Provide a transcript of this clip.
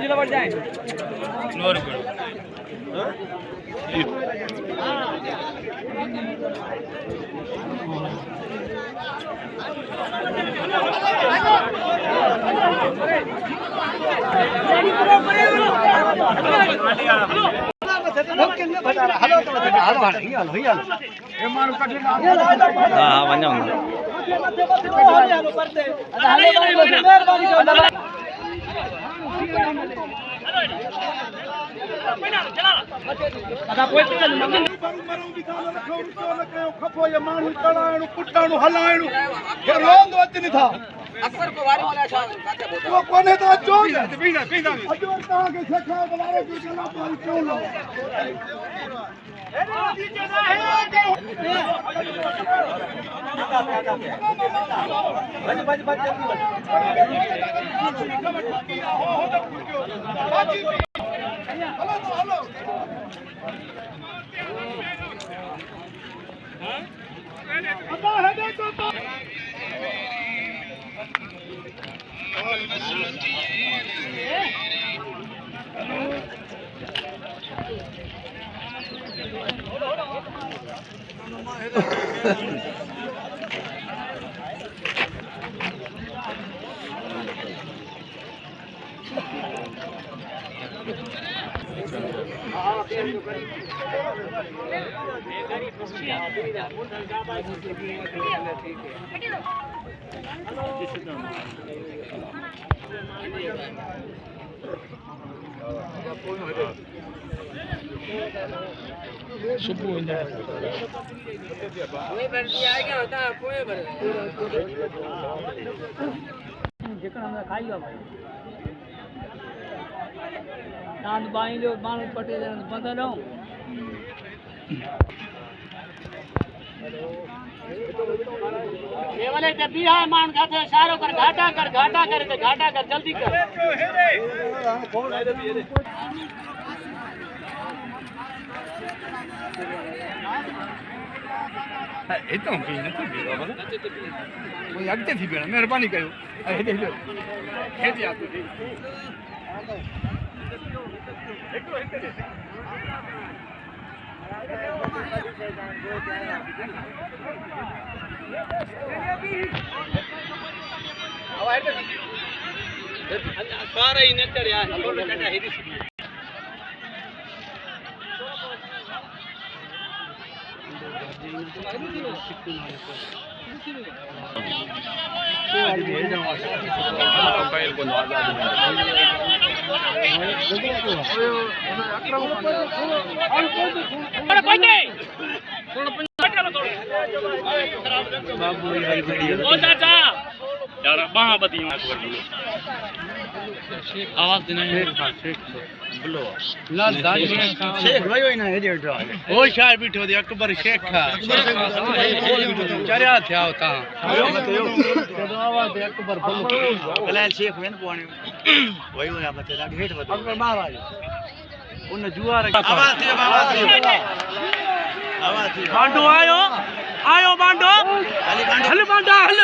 जिला बढ़ जाए मान खाते सारो कर घाटा कर जल्दी कर हितो पी नथी पीरो बराबर कोई अॻिते थी भेण महिरबानी कयो हेॾे हलियो हेॾे आ तूं सारा ही नेचर यार थोड़ा कटा हेॾी आवाज देना शेख भाई ना हेजे ओ शायर बिठो दे अकबर शेख था चरिया था होता आवाज दे अकबर कलाल शेख वेन पानी वही ना बते हेठ बते अकबर महाराज उन जुआर आवाज दे बांडो आयो बांडो हल बांडा हल